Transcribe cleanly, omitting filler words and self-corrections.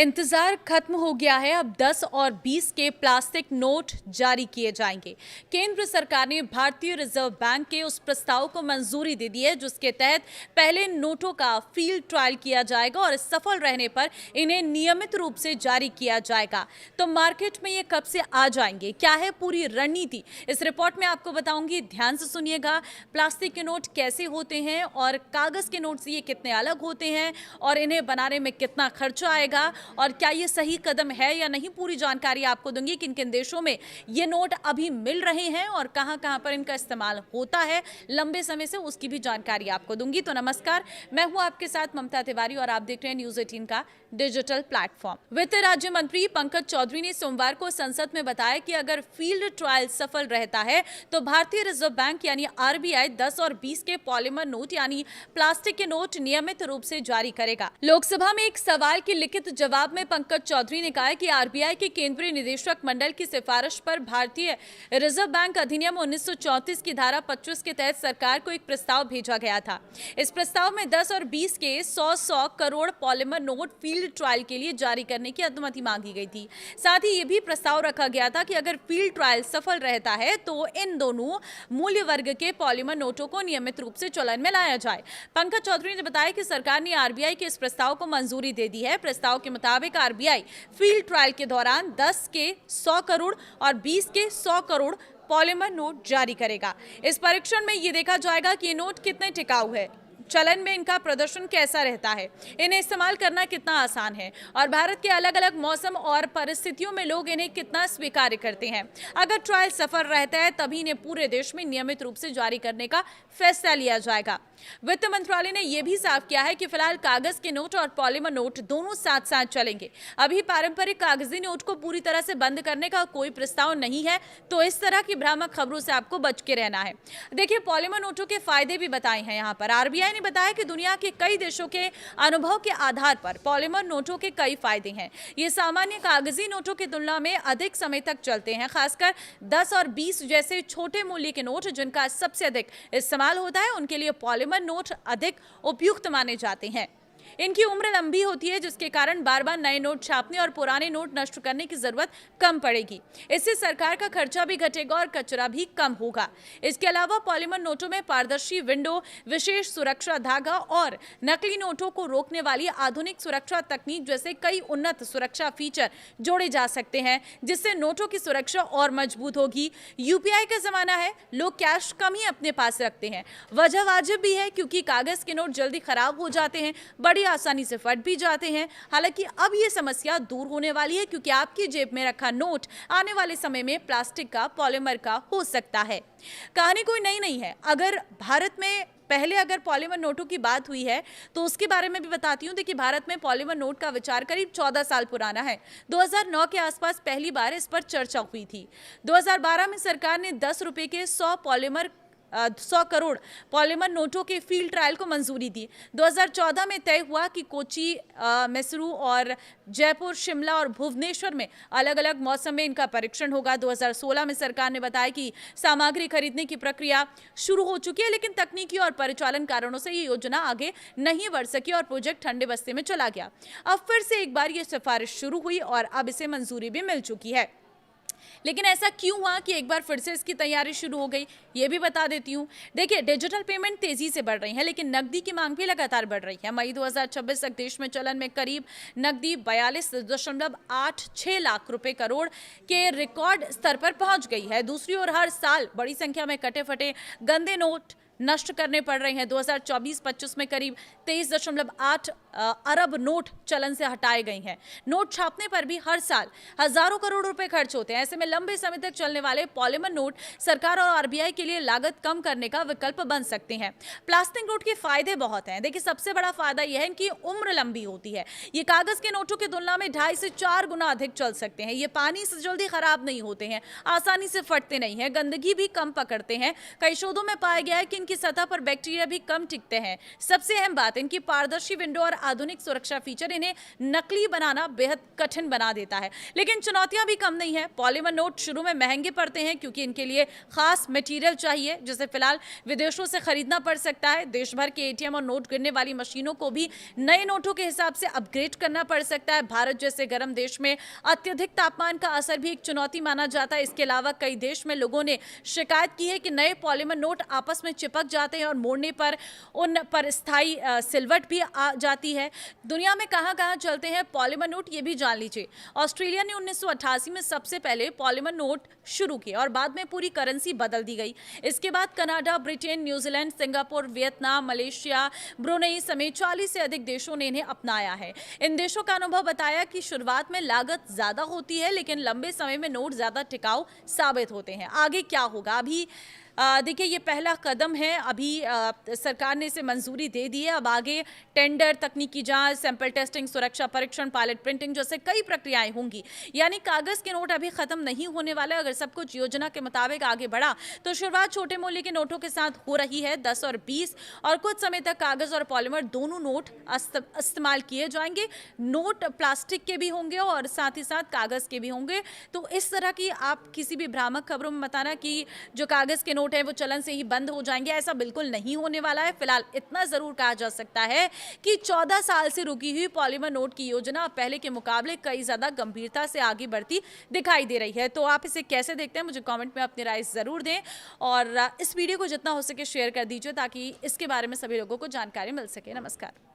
इंतजार खत्म हो गया है। अब 10 और 20 के प्लास्टिक नोट जारी किए जाएंगे। केंद्र सरकार ने भारतीय रिजर्व बैंक के उस प्रस्ताव को मंजूरी दे दी है जिसके तहत पहले नोटों का फील्ड ट्रायल किया जाएगा और सफल रहने पर इन्हें नियमित रूप से जारी किया जाएगा। तो मार्केट में ये कब से आ जाएंगे, क्या है पूरी रणनीति, इस रिपोर्ट में आपको बताऊंगी। ध्यान से सुनिएगा। प्लास्टिक के नोट कैसे होते हैं और कागज के नोट से ये कितने अलग होते हैं और इन्हें बनाने में कितना खर्चा आएगा और क्या ये सही कदम है या नहीं, पूरी जानकारी आपको दूंगी। किन किन देशों में ये नोट अभी मिल रहे हैं और कहां-कहां पर इनका इस्तेमाल होता है लंबे समय से, उसकी भी जानकारी आपको दूंगी। तो नमस्कार, मैं हूं आपके साथ ममता तिवारी और आप देख रहे हैं न्यूज़ 18 का डिजिटल प्लेटफॉर्म। वित्त राज्य मंत्री पंकज चौधरी ने सोमवार को संसद में बताया कि अगर फील्ड ट्रायल सफल रहता है तो भारतीय रिजर्व बैंक यानी आरबीआई 10 और 20 के पॉलीमर नोट यानी प्लास्टिक के नोट नियमित रूप से जारी करेगा। लोकसभा में एक सवाल के लिखित जवाब में पंकज चौधरी ने कहा कि आरबीआई के केंद्रीय निदेशक मंडल की सिफारिश पर भारतीय रिजर्व बैंक अधिनियम 1934 की धारा 25 के तहत सरकार को एक प्रस्ताव भेजा गया था। इस प्रस्ताव में 10 और 20 के 100 crore polymer note field trial के लिए जारी करने की अनुमति मांगी गई थी। साथ ही यह भी प्रस्ताव रखा गया था कि अगर फील्ड ट्रायल सफल रहता है तो इन दोनों मूल्य वर्ग के पॉलीमर नोटों को नियमित रूप से चलन में लाया जाए। पंकज चौधरी ने बताया कि सरकार ने आरबीआई के इस प्रस्ताव को मंजूरी दे दी है। प्रस्ताव के मुताबिक आरबीआई फील्ड ट्रायल के दौरान 10 के 100 करोड़ और 20 के 100 करोड़ पॉलीमर नोट जारी करेगा। इस परीक्षण में ये देखा जाएगा कि ये नोट कितने टिकाऊ है, चलन में इनका प्रदर्शन कैसा रहता है, इन्हें इस्तेमाल करना कितना आसान है और भारत के अलग अलग मौसम और परिस्थितियों में लोग इन्हें कितना स्वीकार करते हैं। अगर ट्रायल सफल रहता है तभी इन्हें पूरे देश में नियमित रूप से जारी करने का फैसला लिया जाएगा। वित्त मंत्रालय ने यह भी साफ किया है कि फिलहाल कागज के नोट और पॉलीमर नोट दोनों साथ साथ चलेंगे। अभी पारंपरिक कागजी नोट को पूरी तरह से बंद करने का कोई प्रस्ताव नहीं है, तो इस तरह की भ्रामक खबरों से आपको बच के रहना है। देखिए, पॉलीमर नोटों के फायदे भी बताए हैं यहाँ पर। आरबीआई ने बताया कि दुनिया के कई देशों के अनुभव के आधार पर पॉलीमर नोटों के कई फायदे हैं। ये सामान्य कागजी नोटों की तुलना में अधिक समय तक चलते हैं, खासकर 10 और 20 जैसे छोटे मूल्य के नोट जिनका सबसे अधिक इस्तेमाल होता है, उनके लिए पॉलीमर नोट अधिक उपयुक्त माने जाते हैं। इनकी उम्र लंबी होती है जिसके कारण बार बार नए नोट छापने और पुराने नोट नष्ट करने की जरूरत कम पड़ेगी। इससे सरकार का खर्चा भी घटेगा और कचरा भी कम होगा। इसके अलावा पॉलीमर नोटों में पारदर्शी विंडो, विशेष सुरक्षा धागा और नकली नोटों को रोकने वाली आधुनिक सुरक्षा तकनीक जैसे कई उन्नत सुरक्षा फीचर जोड़े जा सकते हैं, जिससे नोटों की सुरक्षा और मजबूत होगी। यूपीआई का जमाना है, लोग कैश कम ही अपने पास रखते हैं। वजह वाजिब भी है क्योंकि कागज के नोट जल्दी खराब हो जाते हैं, बड़ी आसानी से फट भी जाते हैं। हालांकि अब यह समस्या दूर होने वाली है क्योंकि आपकी जेब में रखा नोट आने वाले समय में प्लास्टिक का, पॉलीमर का हो सकता है। कहानी कोई नई नहीं है। अगर भारत में पहले अगर पॉलीमर नोटों की बात हुई है तो उसके बारे में भी बताती हूँ। देखिए, भारत में पॉलीमर नोट का विचार करीब 14 साल पुराना है। 2009 के आसपास पहली बार इस पर चर्चा हुई थी। 2012 में सरकार ने 10 रुपए के 100 करोड़ पॉलीमर नोटों के फील्ड ट्रायल को मंजूरी दी। 2014 में तय हुआ कि कोची, मैसूरू और जयपुर, शिमला और भुवनेश्वर में अलग अलग मौसम में इनका परीक्षण होगा। 2016 में सरकार ने बताया कि सामग्री खरीदने की प्रक्रिया शुरू हो चुकी है, लेकिन तकनीकी और परिचालन कारणों से ये योजना आगे नहीं बढ़ सकी और प्रोजेक्ट ठंडे बस्ते में चला गया। अब फिर से एक बार ये सिफारिश शुरू हुई और अब इसे मंजूरी भी मिल चुकी है। लेकिन ऐसा क्यों हुआ कि एक बार फिर से इसकी तैयारी शुरू हो गई, ये भी बता देती हूँ। देखिए, डिजिटल पेमेंट तेजी से बढ़ रही है लेकिन नकदी की मांग भी लगातार बढ़ रही है। मई 2026 तक देश में चलन में करीब नकदी 42.86 लाख रुपए करोड़ के रिकॉर्ड स्तर पर पहुंच गई है। दूसरी ओर हर साल बड़ी संख्या में कटे फटे गंदे नोट नष्ट करने पड़ रहे हैं। 2024-25 में करीब 23.8 अरब नोट चलन से हटाए गए हैं। नोट छापने पर भी हर साल हजारों करोड़ रुपए खर्च होते हैं। ऐसे में लंबे समय तक चलने वाले पॉलीमर नोट सरकार और आरबीआई के लिए लागत कम करने का विकल्प बन सकते हैं। प्लास्टिक नोट के फायदे बहुत हैं। देखिए, सबसे बड़ा फायदा यह है कि उम्र लंबी होती है। ये कागज के नोटों की तुलना में 2.5 से 4 गुना अधिक चल सकते हैं। ये पानी से जल्दी खराब नहीं होते हैं, आसानी से फटते नहीं है, गंदगी भी कम पकड़ते हैं। कई शोधों में पाया गया है कि इनकी सतह पर बैक्टीरिया भी कम टिकते हैं। सबसे अहम बात, इनकी पारदर्शी विंडो और आधुनिक सुरक्षा फीचर इन्हें नकली बनाना बेहद कठिन बना देता है। लेकिन चुनौतियां भी कम नहीं है। पॉलीमर नोट शुरू में महंगे पड़ते हैं क्योंकि इनके लिए खास मटेरियल चाहिए, जिसे फिलहाल विदेशों से खरीदना पड़ सकता है। देश भर के एटीएम और नोट गिनने वाली मशीनों को भी नए नोटों के हिसाब से अपग्रेड करना पड़ सकता है। भारत जैसे गर्म देश में अत्यधिक तापमान का असर भी एक चुनौती माना जाता है। इसके अलावा कई देश में लोगों ने शिकायत की है कि नए पॉलीमर नोट आपस में चिपक जाते हैं और मोड़ने पर उन पर स्थायी सिलवट भी आ जाती है। दुनिया में कहां-कहां चलते हैं पॉलीमर नोट, ये भी जान लीजिए। ऑस्ट्रेलिया ने 1988 में सबसे पहले पॉलीमर नोट शुरू किए और बाद में पूरी करेंसी बदल दी गई। इसके बाद Canada, Britain, New Zealand, Singapore, Vietnam, Malaysia, Brunei समेत 40 से अधिक देशों ने इन्हें अपनाया है। इन देशों का अनुभव बताया कि शुरुआत में लागत ज्यादा होती है, लेकिन लंबे समय में नोट ज्यादा टिकाऊ साबित होते हैं। आगे क्या होगा? अभी देखिए, ये पहला कदम है। अभी सरकार ने इसे मंजूरी दे दी है। अब आगे टेंडर, तकनीकी जांच, सैंपल टेस्टिंग, सुरक्षा परीक्षण, पायलट प्रिंटिंग जैसे कई प्रक्रियाएं होंगी। यानी कागज के नोट अभी खत्म नहीं होने वाले। अगर सब कुछ योजना के मुताबिक आगे बढ़ा तो शुरुआत छोटे मूल्य के नोटों के साथ हो रही है। 10 और 20 और कुछ समय तक कागज और पॉलीमर दोनों नोट इस्तेमाल किए जाएंगे। नोट प्लास्टिक के भी होंगे और साथ ही साथ कागज के भी होंगे। तो इस तरह की आप किसी भी भ्रामक खबरों में बताना कि जो कागज के नोट है वो चलन से ही बंद हो जाएंगे, ऐसा बिल्कुल नहीं होने वाला है। फिलहाल इतना जरूर कहा जा सकता है कि 14 साल से रुकी हुई पॉलीमर नोट की योजना अब पहले के मुकाबले कई ज्यादा गंभीरता से आगे बढ़ती दिखाई दे रही है। तो आप इसे कैसे देखते हैं, मुझे कमेंट में अपनी राय जरूर दें और इस वीडियो को जितना हो सके शेयर कर दीजिए ताकि इसके बारे में सभी लोगों को जानकारी मिल सके। नमस्कार।